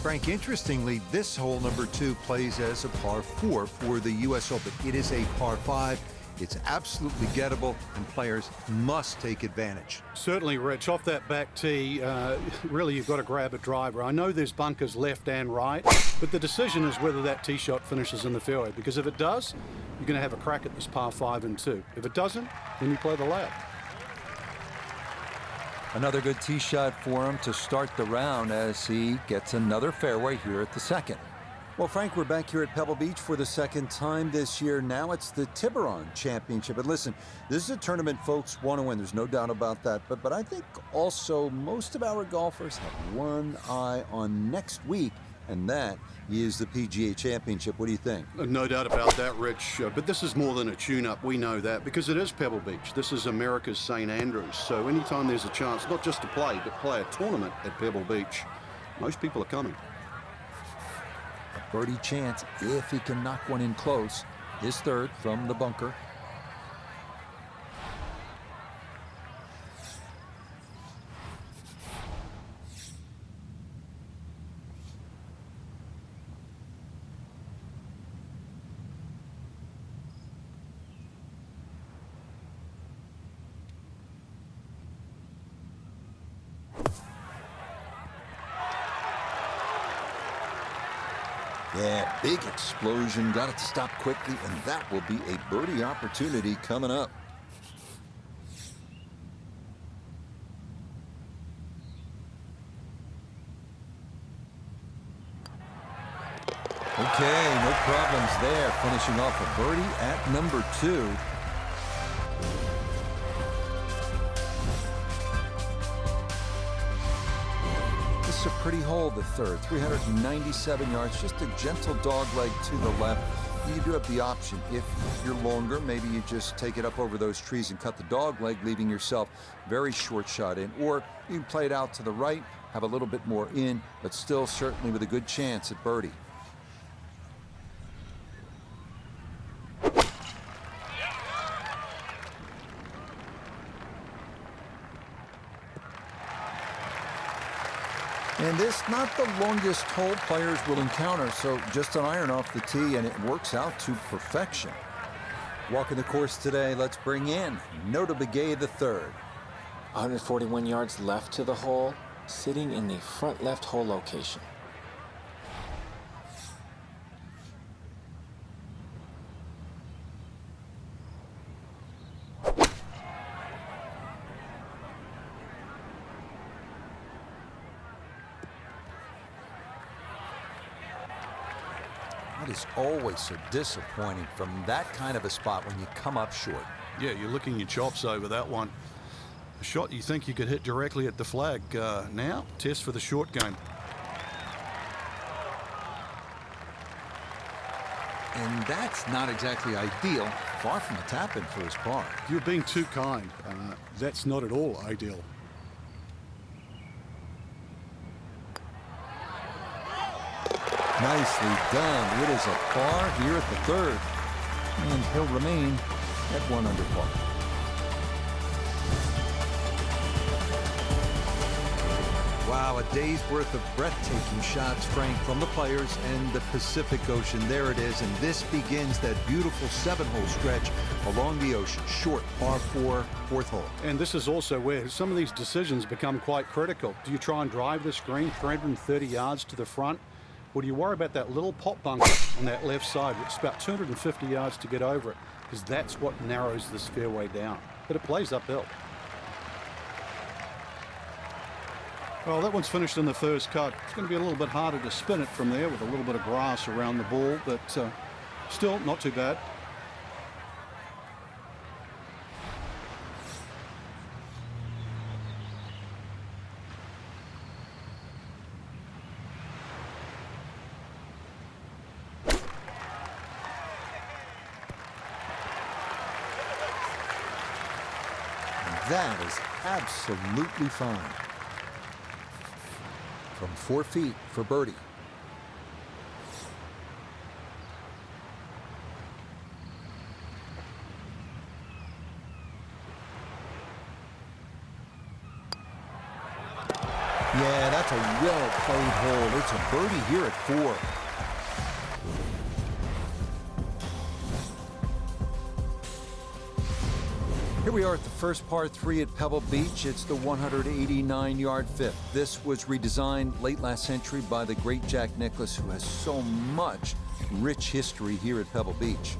Frank, interestingly, this hole number 2 plays as a par 4 for the U.S. Open. It is a par 5. It's absolutely gettable, and players must take advantage. Certainly, Rich. Off that back tee, really you've got to grab a driver. I know there's bunkers left and right, but the decision is whether that tee shot finishes in the fairway, because if it does, you're going to have a crack at this par 5 and 2. If it doesn't, then you play the layup. Another good tee shot for him to start the round as he gets another fairway here at the second. Well, Frank, we're back here at Pebble Beach for the second time this year. Now it's the Tiburon Championship. And listen, this is a tournament folks want to win. There's no doubt about that. But I think also most of our golfers have one eye on next week, and that is the PGA Championship. What do you think? No doubt about that, Rich. But this is more than a tune-up. We know that because it is Pebble Beach. This is America's St. Andrews. So anytime there's a chance, not just to play, but play a tournament at Pebble Beach, most people are coming. A birdie chance if he can knock one in close. His third from the bunker. Yeah, big explosion. Got it to stop quickly, and that will be a birdie opportunity coming up. Okay, no problems there. Finishing off a birdie at number 2. This is a pretty hole, the third. 397 yards, just a gentle dog leg to the left. You do have the option. If you're longer, maybe you just take it up over those trees and cut the dog leg, leaving yourself very short shot in. Or you can play it out to the right, have a little bit more in, but still certainly with a good chance at birdie. And this, not the longest hole players will encounter, so just an iron off the tee, and it works out to perfection. Walking the course today, let's bring in Nota Begay the third. 141 yards left to the hole, sitting in the front left hole location. That is always so disappointing from that kind of a spot when you come up short. Yeah, you're licking your chops over that one. A shot you think you could hit directly at the flag. Now, test for the short game. And that's not exactly ideal. Far from a tap-in for his par. You're being too kind. That's not at all ideal. Nicely done. It is a par here at the third. And he'll remain at 1 under par. Wow, a day's worth of breathtaking shots, Frank, from the players and the Pacific Ocean. There it is, and this begins that beautiful 7-hole stretch along the ocean. Short, par 4, 4th hole. And this is also where some of these decisions become quite critical. Do you try and drive this green 330 yards to the front? Or do you worry about that little pop bunker on that left side, which is about 250 yards to get over it? Because that's what narrows this fairway down. But it plays uphill. Well, that one's finished in the first cut. It's going to be a little bit harder to spin it from there with a little bit of grass around the ball, but still not too bad. That is absolutely fine. From 4 feet for birdie. Yeah, that's a well-played hole. It's a birdie here at 4. Here we are at the first par 3 at Pebble Beach. It's the 189-yard fifth. This was redesigned late last century by the great Jack Nicklaus, who has so much rich history here at Pebble Beach.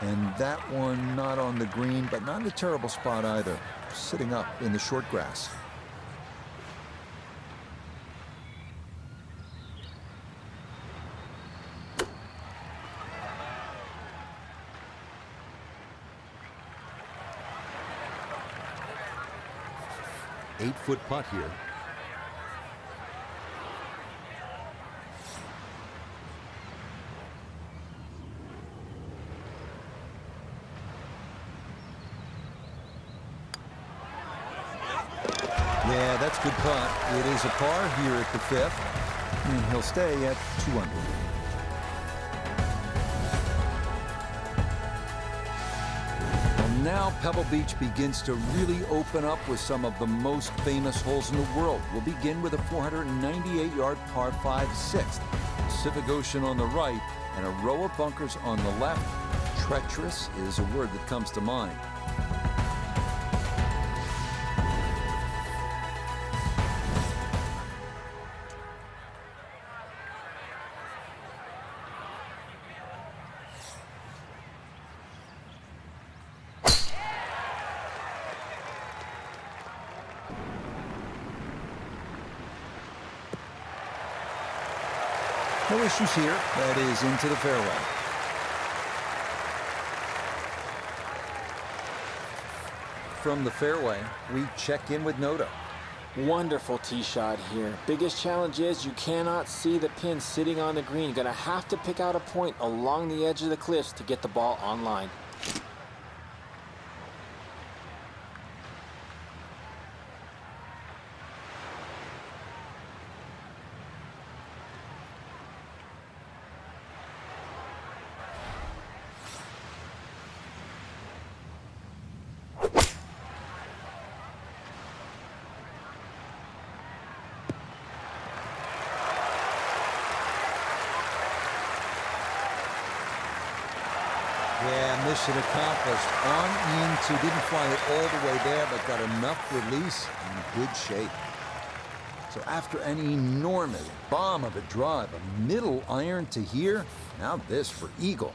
And that one not on the green, but not in a terrible spot either. Sitting up in the short grass. Eight-foot putt here. Yeah, that's good putt. It is a par here at the 5th, and he'll stay at 2 under. And now Pebble Beach begins to really open up with some of the most famous holes in the world. We'll begin with a 498-yard par 5 6th. Pacific Ocean on the right and a row of bunkers on the left. Treacherous is a word that comes to mind. No issues here. That is into the fairway. From the fairway, we check in with Noto. Wonderful tee shot here. Biggest challenge is you cannot see the pin sitting on the green. You're gonna have to pick out a point along the edge of the cliffs to get the ball on line. Yeah, mission accomplished. On into, didn't fly it all the way there, but got enough release and good shape. So after an enormous bomb of a drive, a middle iron to here, now this for eagle.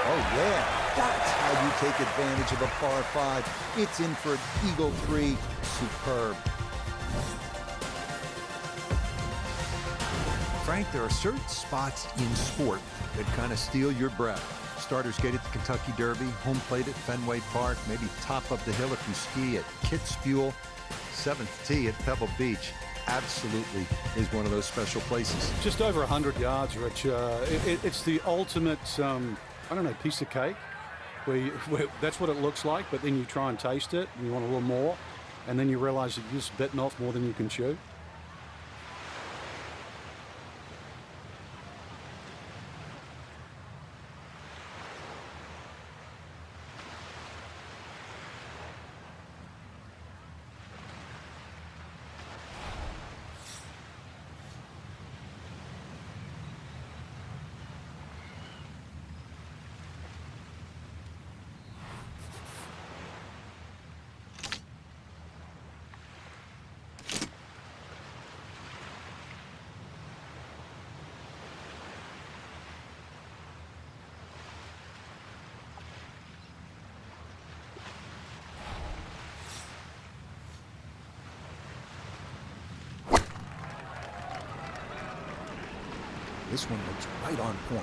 Oh, yeah, that's how you take advantage of a par 5. It's in for an eagle 3. Superb. Frank, there are certain spots in sport that kind of steal your breath. Starters gate at the Kentucky Derby, home plate at Fenway Park, maybe top of the hill if you ski at Kitzbühel, 7th tee at Pebble Beach. Absolutely is one of those special places. Just over 100 yards, Rich. It's the ultimate, I don't know, piece of cake. Where that's what it looks like, but then you try and taste it, and you want a little more, and then you realize that you're just bitten off more than you can chew. This one looks right on point.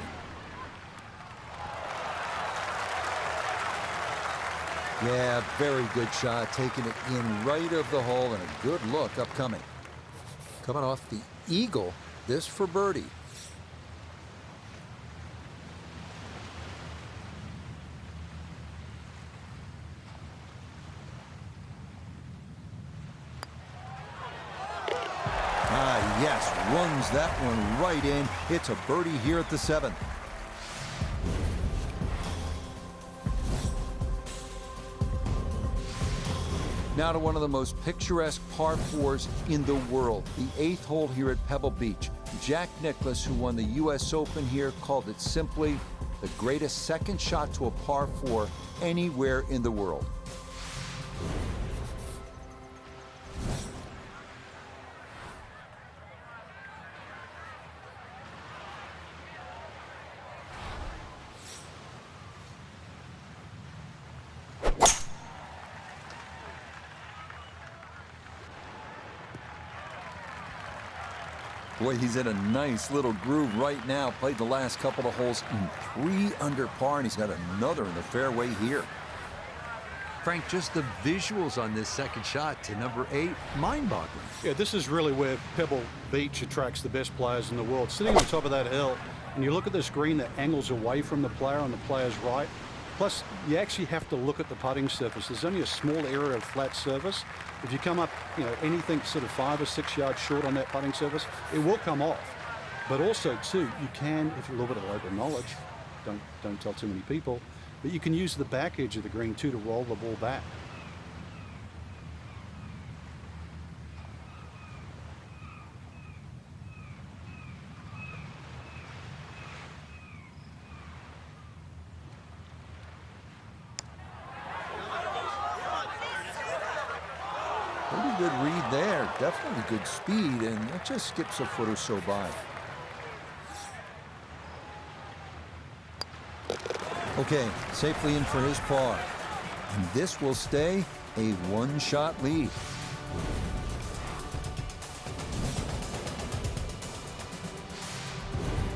Yeah, very good shot, taking it in right of the hole, and a good look upcoming. Coming off the eagle, this for birdie. Yes, runs that one right in. It's a birdie here at the 7th. Now to one of the most picturesque par 4s in the world, the 8th hole here at Pebble Beach. Jack Nicklaus, who won the U.S. Open here, called it simply the greatest second shot to a par 4 anywhere in the world. Boy, he's in a nice little groove right now. Played the last couple of holes in 3 under par, and he's got another in the fairway here. Frank, just the visuals on this second shot to number 8, mind-boggling. Yeah, this is really where Pebble Beach attracts the best players in the world. Sitting on top of that hill, and you look at this green that angles away from the player on the player's right. Plus, you actually have to look at the putting surface. There's only a small area of flat surface. If you come up, anything sort of 5 or 6 yards short on that putting surface, it will come off. But also, too, you can, if you have a little bit of local knowledge, don't tell too many people, but you can use the back edge of the green, too, to roll the ball back. Pretty good read there. Definitely good speed, and it just skips a foot or so by. Okay, safely in for his par. And this will stay a 1-shot lead.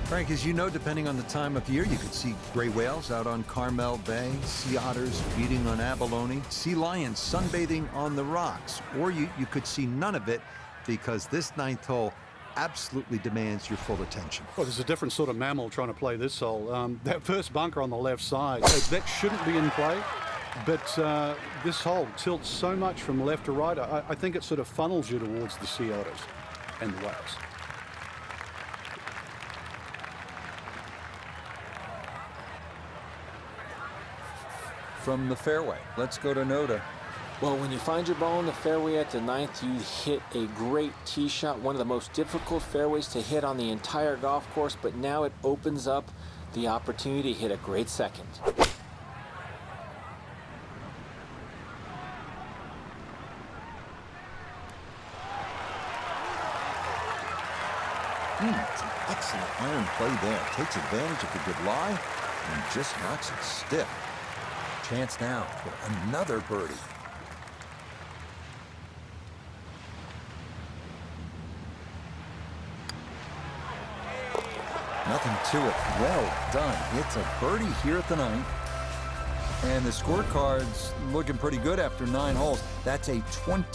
Frank, as you know, depending on the time of year, you could see gray whales out on Carmel Bay, sea otters feeding on abalone, sea lions sunbathing on the rocks, or you could see none of it because this 9th hole absolutely demands your full attention. Well, there's a different sort of mammal trying to play this hole. That first bunker on the left side, that shouldn't be in play, but this hole tilts so much from left to right, I think it sort of funnels you towards the sea otters and the whales. From the fairway, let's go to Noda. Well, when you find your ball in the fairway at the 9th, you hit a great tee shot, one of the most difficult fairways to hit on the entire golf course, but now it opens up the opportunity to hit a great second. It's an excellent iron play there. Takes advantage of the good lie and just knocks it stiff. Chance now for another birdie. Nothing to it. Well done. It's a birdie here at the 9th. And the scorecard's looking pretty good after 9 holes. That's a 20